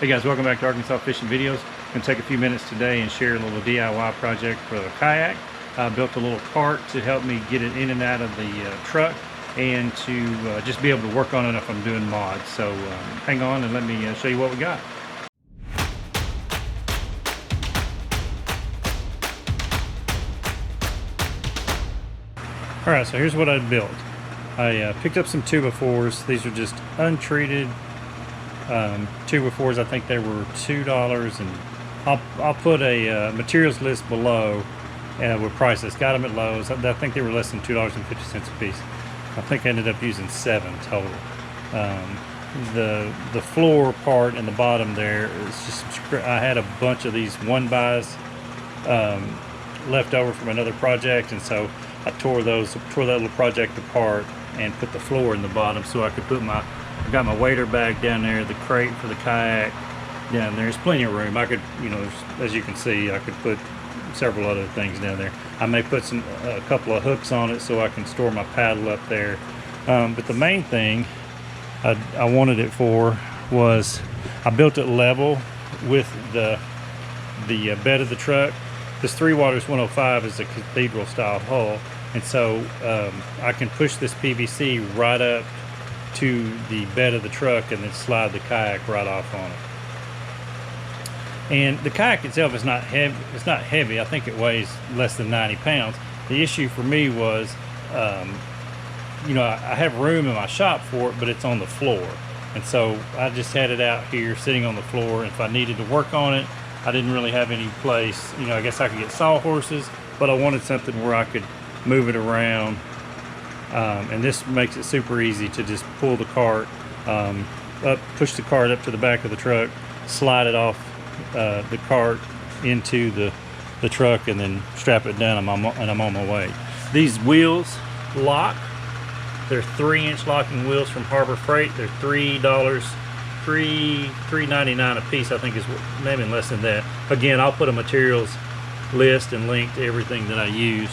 Hey guys, welcome back to Arkansas Fishing Videos. I'm going to take a few minutes today and share a little DIY project for the kayak. I built a little cart to help me get it in and out of the truck and to just be able to work on it if I'm doing mods. So hang on and let me show you what we got. Alright, so here's what I built. I picked up some 2x4s. These are just untreated 2x4s. I think they were $2, and I'll put a materials list below with prices. Got them at Lowe's. I think they were less than $2.50 a piece. I think I ended up using 7 total. The floor part and the bottom there is just I had a bunch of these 1-bys left over from another project, and so I tore that little project apart and put the floor in the bottom so I could put I got my wader bag down there, the crate for the kayak down there. There's plenty of room. I could, as you can see, I could put several other things down there. I may put a couple of hooks on it so I can store my paddle up there. But the main thing I wanted it for was I built it level with the bed of the truck. This 3 Waters 105 is a cathedral style hull, and so I can push this PVC right up to the bed of the truck and then slide the kayak right off on it. And the kayak itself is not heavy. It's not heavy. I think it weighs less than 90 pounds. The issue for me was, I have room in my shop for it, but it's on the floor, and so I just had it out here sitting on the floor. If I needed to work on it, I didn't really have any place. I guess I could get sawhorses, but I wanted something where I could move it around. And this makes it super easy to just pull the cart up, push the cart up to the back of the truck, slide it off the cart into the truck, and then strap it down, and I'm on my way. These wheels lock. They're 3-inch locking wheels from Harbor Freight. They're $3.99 a piece, I think, is maybe less than that. Again, I'll put a materials list and link to everything that I use.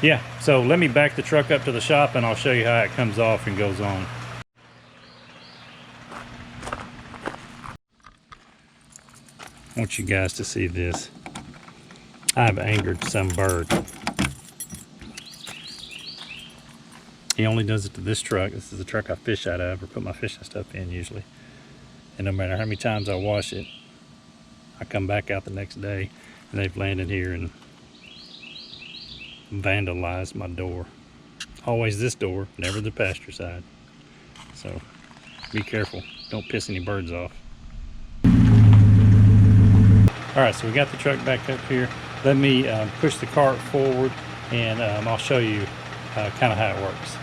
Yeah, so let me back the truck up to the shop and I'll show you how it comes off and goes on. I want you guys to see this. I've angered some bird. He only does it to this truck. This is the truck I fish out of, or put my fishing stuff in usually. And no matter how many times I wash it, I come back out the next day and they've landed here and vandalized my door. Always this door, never the pasture side. So be careful, don't piss any birds off. Alright, so we got the truck back up here. Let me push the cart forward, and I'll show you kind of how it works.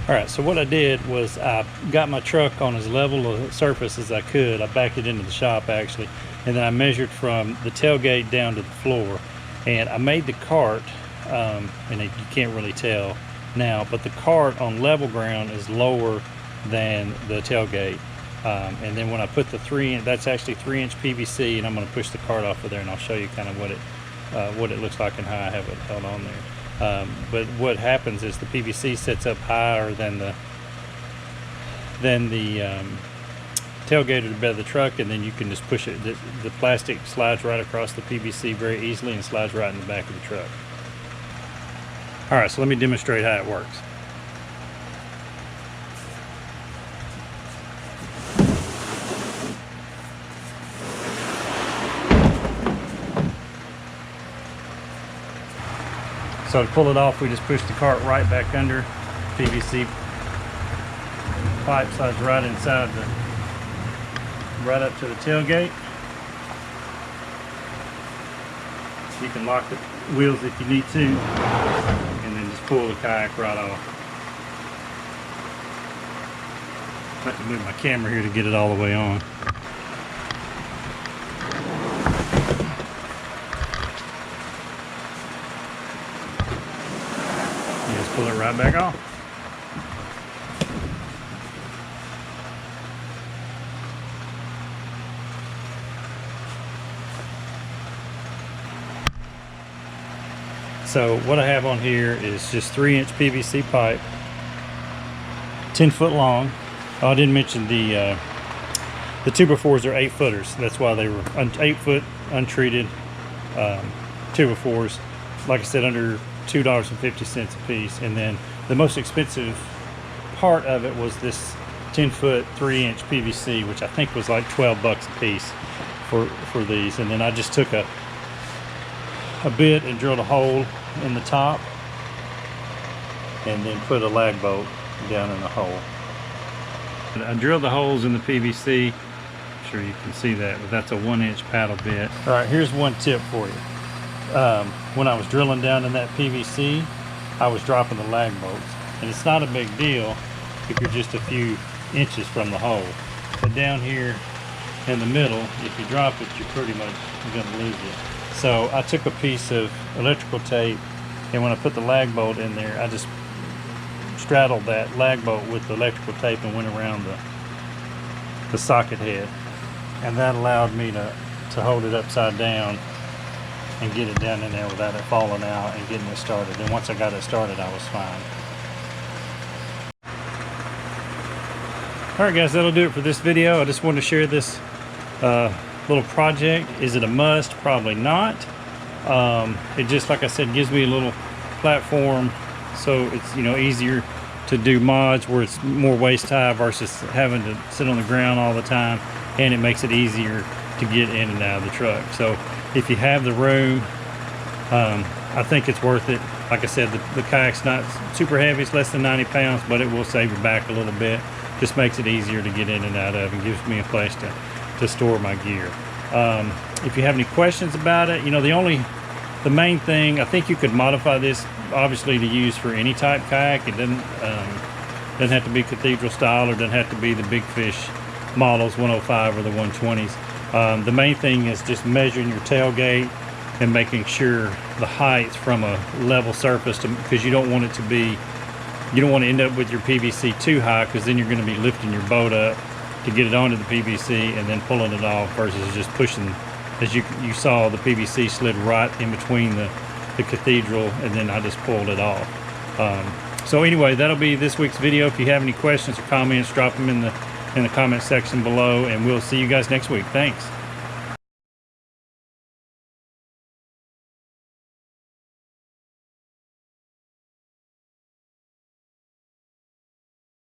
Alright, so what I did was I got my truck on as level a surface as I could. I backed it into the shop actually, and then I measured from the tailgate down to the floor. And I made the cart, and you can't really tell now, but the cart on level ground is lower than the tailgate. And then when I put the 3-inch, that's actually 3-inch PVC, and I'm going to push the cart off of there, and I'll show you kind of what it looks like and how I have it held on there. But what happens is the PVC sits up higher than the tailgate of the bed of the truck, and then you can just push it. The plastic slides right across the PVC very easily and slides right in the back of the truck. Alright, so let me demonstrate how it works. So to pull it off, we just push the cart right back under. PVC pipe slides right inside right up to the tailgate. You can lock the wheels if you need to, and then just pull the kayak right off. I have to move my camera here to get it all the way on. Pull it right back off. So what I have on here is just 3-inch PVC pipe, 10 foot long. Oh, I didn't mention the 2x4s are 8-footers. That's why they were 8-foot untreated 2x4s. Like I said, under $2.50 a piece. And then the most expensive part of it was this 10-foot 3-inch PVC, which I think was like 12 bucks a piece for these. And then I just took a bit and drilled a hole in the top and then put a lag bolt down in the hole. I drilled the holes in the PVC. I'm sure you can see that, but that's a 1-inch paddle bit. All right, here's one tip for you. When I was drilling down in that PVC, I was dropping the lag bolts, and it's not a big deal if you're just a few inches from the hole. But down here in the middle, if you drop it, you're pretty much going to lose it. So I took a piece of electrical tape, and when I put the lag bolt in there, I just straddled that lag bolt with the electrical tape and went around the socket head, and that allowed me to hold it upside down and get it down in there without it falling out and getting it started. And once I got it started, I was fine. Alright guys, that'll do it for this video. I just wanted to share this little project. Is it a must? Probably not. It just, like I said, gives me a little platform, so it's, you know, easier to do mods where it's more waist high versus having to sit on the ground all the time, and it makes it easier to get in and out of the truck. So if you have the room, I think it's worth it. Like I said, the kayak's not super heavy, it's less than 90 pounds, but it will save your back a little bit. Just makes it easier to get in and out of, and gives me a place to store my gear. If you have any questions about it, you know, the main thing, I think you could modify this obviously to use for any type kayak. It doesn't have to be cathedral style, or doesn't have to be the big fish models, 105 or the 120s. The main thing is just measuring your tailgate and making sure the height from a level surface, because you don't want it to be, you don't want to end up with your PVC too high, because then you're going to be lifting your boat up to get it onto the PVC and then pulling it off, versus just pushing. As you saw, the PVC slid right in between the cathedral, and then I just pulled it off. So anyway, that'll be this week's video. If you have any questions or comments, drop them in the comment section below, and we'll see you guys next week. Thanks.